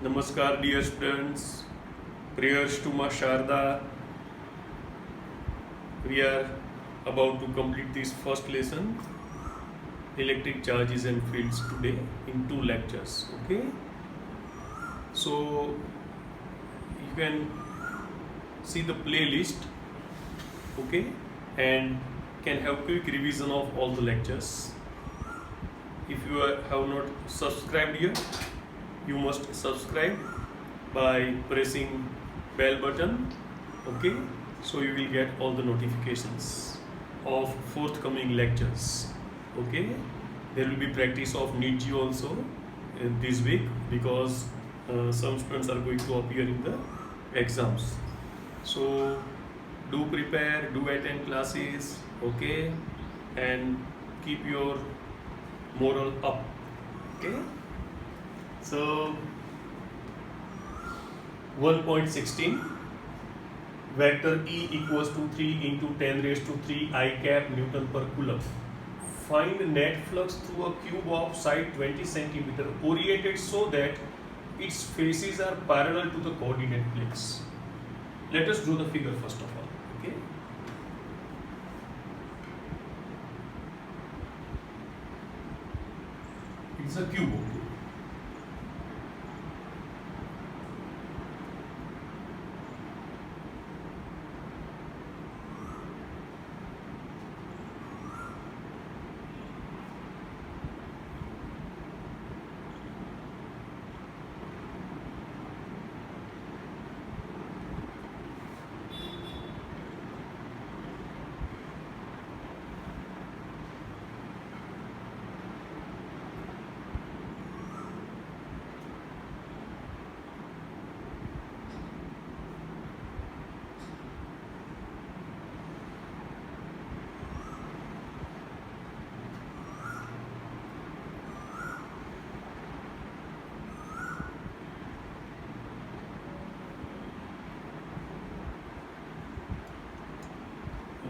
Namaskar, dear students. Prayers to Ma Sharda. We are about to complete this first lesson, electric charges and fields, today in 2 lectures. Okay. So you can see the playlist. Okay, and can have quick revision of all the lectures. If you have not subscribed here, you must subscribe by pressing bell button. Okay, so you will get all the notifications of forthcoming lectures. Okay, there will be practice of NEET also this week, because some students are going to appear in the exams. So do prepare, do attend classes. Okay, and keep your moral up. Okay, so 1.16, vector E equals to 3 into 10 raised to 3 I cap Newton per Coulomb. Find net flux through a cube of side 20 centimeter oriented so that its faces are parallel to the coordinate planes. Let us draw the figure first of all. Okay. It's a cube.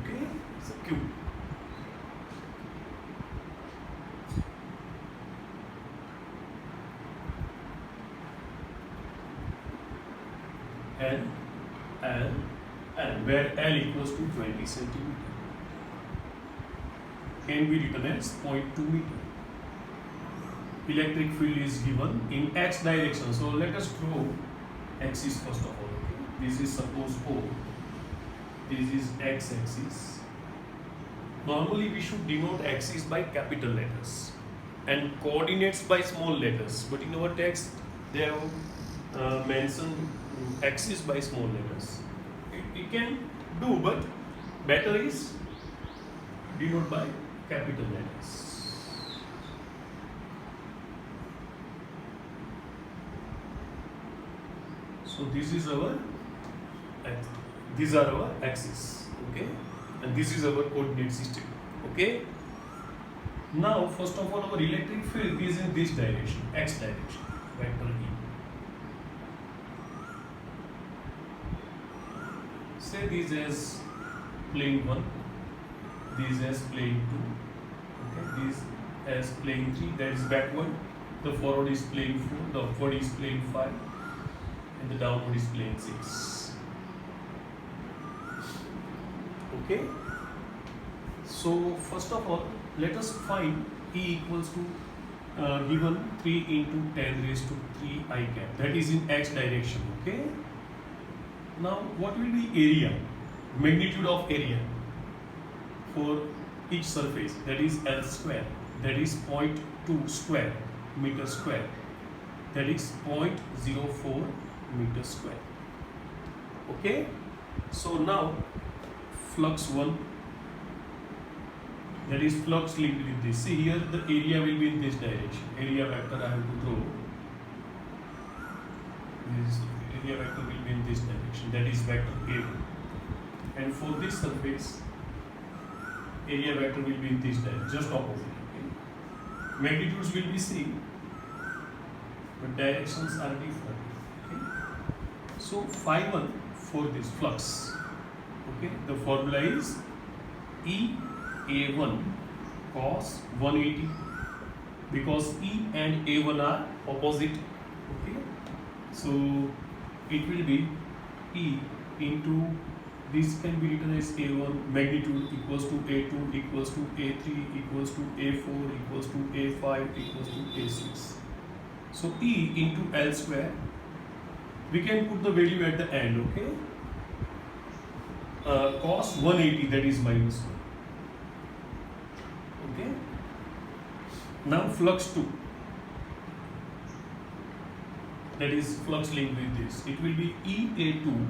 Okay. It's a cube. L, where L equals to 20 centimeter, can be written as 0.2 meter. Electric field is given in x direction. So let us draw axis first of all. Okay? This is suppose O. This is x axis. Normally we should denote axis by capital letters and coordinates by small letters. But in our text they have mentioned axis by small letters. It can do, but better is denote by capital letters. So this is our, these are our axis. Okay, and this is our coordinate system. Okay, now first of all our electric field is in this direction, x direction, vector E. Say this as plane 1, this as plane 2, okay, this as plane 3, that is backward, the forward is plane 4, the upward is plane 5, and the downward is plane 6. Okay, so first of all let us find E equals to given 3 into 10 raised to 3 I cap, that is in x direction. Okay, now what will be area, magnitude of area for each surface, that is L square, that is 0.2 square meter square, that is 0.04 meter square. Okay, so now flux 1, that is flux linked with this. See here the area will be in this direction. Area vector I have to draw. This area vector will be in this direction, that is vector A. And for this surface, area vector will be in this direction, just opposite. Okay? Magnitudes will be same, but directions are different. Okay? So phi 1 for this flux. Okay, the formula is EA1 cos 180, because E and A1 are opposite. Okay, So it will be E into, this can be written as A1 magnitude equals to A2 equals to A3 equals to A4 equals to A5 equals to A6. So E into L square, we can put the value at the end, okay? Cos 180, that is minus 1. Okay? Now flux 2, that is flux linked with this. It will be EA2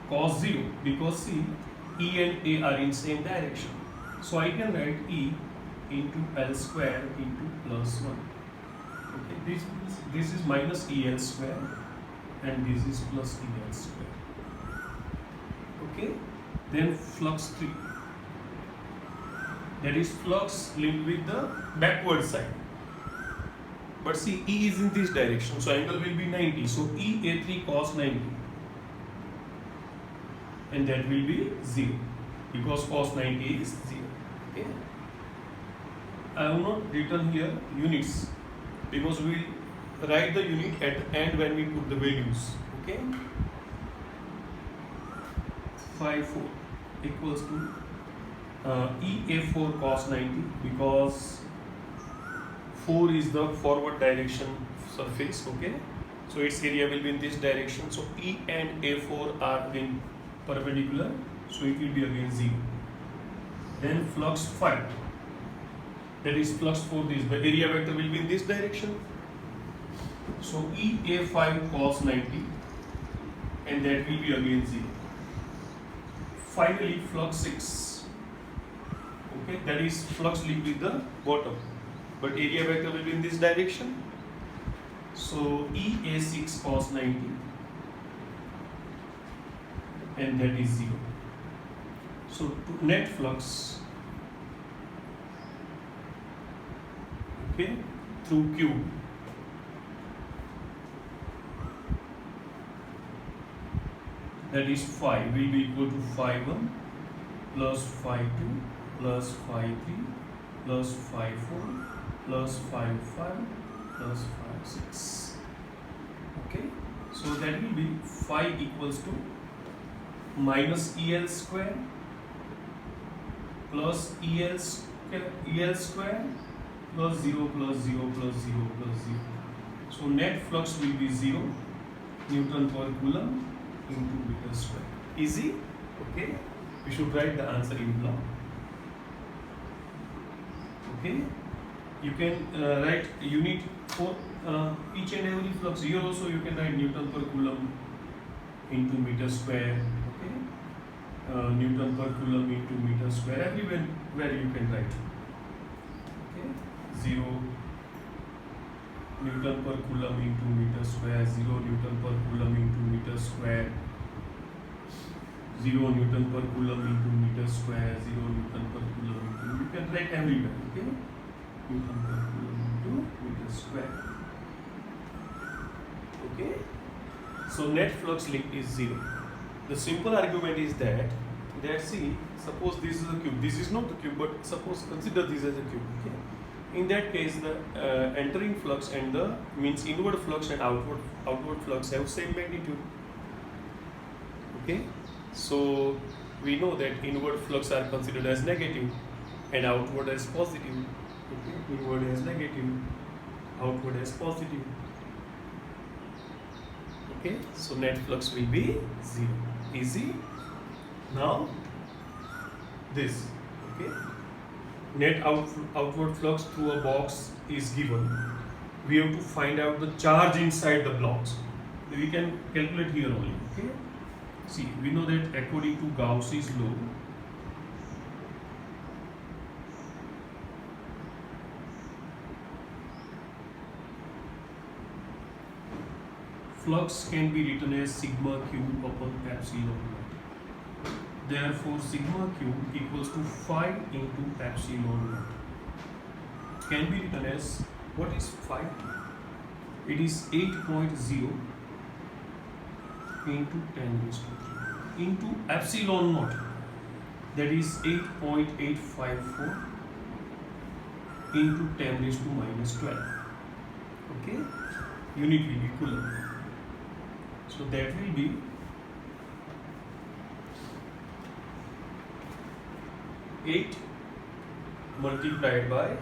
cos 0, because see, E and A are in same direction. So I can write E into L square into plus 1. Okay, this is minus EL square and this is plus EL square. Okay, then flux 3, that is flux linked with the backward side. But see, E is in this direction, so angle will be 90. So EA3 cos 90, and that will be 0, because cos 90 is 0. Okay, I have not written here units, because we will write the unit at the end when we put the values. Okay, 5 4 equals to EA4 cos 90, because 4 is the forward direction surface. Okay, so its area will be in this direction. So E and A4 are in perpendicular, so it will be again 0. Then flux 5, that is flux for this, the area vector will be in this direction. So EA5 cos 90, and that will be again 0. Finally flux 6, okay, that is flux linked with the bottom, but area vector will be in this direction. So EA6 cos 90, and that is 0. So to net flux, okay, through Q, that is phi will be equal to phi 1 plus phi 2 plus phi 3 plus phi 4 plus phi 5 plus phi 6. Okay, so that will be phi equals to minus EL square plus EL square plus 0 plus 0 plus 0 plus 0. So net flux will be 0 Newton per Coulomb into meter square. Easy? Okay, we should write the answer in block. Okay, you can write unit for each and every flux. Here also you can write Newton per Coulomb into meter square. Okay, Newton per Coulomb into meter square. Everywhere where you can write. Okay, 0 Newton per Coulomb into meter square, 0 Newton per Coulomb into meter square, 0 Newton per Coulomb into meter square, 0 Newton per Coulomb into, you can write everywhere, okay? Newton per Coulomb into meter square. Okay? So net flux linked is 0. The simple argument is that see, suppose this is a cube, this is not the cube, but suppose consider this as a cube, okay? In that case, the entering flux and the means inward flux and outward flux have same magnitude. Okay, so we know that inward flux are considered as negative and outward as positive. Okay, inward as negative, outward as positive. Okay, so net flux will be 0. Easy. Now this. Okay. Net outward flux through a box is given. We have to find out the charge inside the blocks. We can calculate here only. Okay. See, we know that according to Gauss's law, flux can be written as sigma q upon epsilon naught. Therefore, sigma q equals to phi into epsilon naught. Can be written as, what is phi? It is 8.0 into 10 raised to 3 into epsilon naught, that is 8.854 into 10 raised to minus 12. Okay, unit will be Coulomb. So that will be eight multiplied by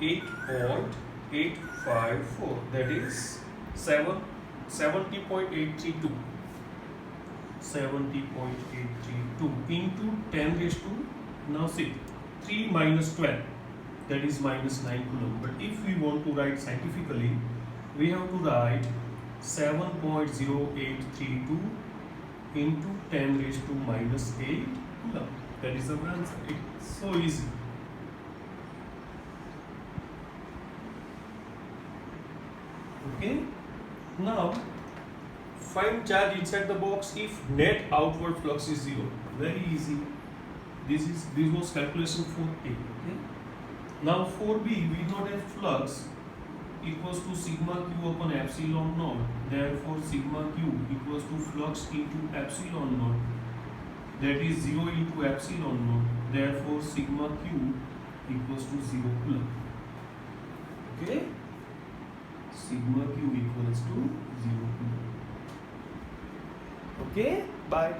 8.854, that is 70.832 into 10 raised to, now see, 3 minus 12, that is minus 9 coulomb. But if we want to write scientifically, we have to write 7.0832 into 10 raised to minus 8 coulomb. That is the answer. It's so easy. Okay. Now find charge inside the box if net outward flux is 0. Very easy. This was calculation for A. Okay. Now for B, we know that flux equals to sigma q upon epsilon naught. Therefore sigma q equals to flux into epsilon naught. That is 0 into epsilon naught. Therefore sigma q equals to 0 coulomb. Okay. Sigma q equals to 0 coulomb. Okay. Bye.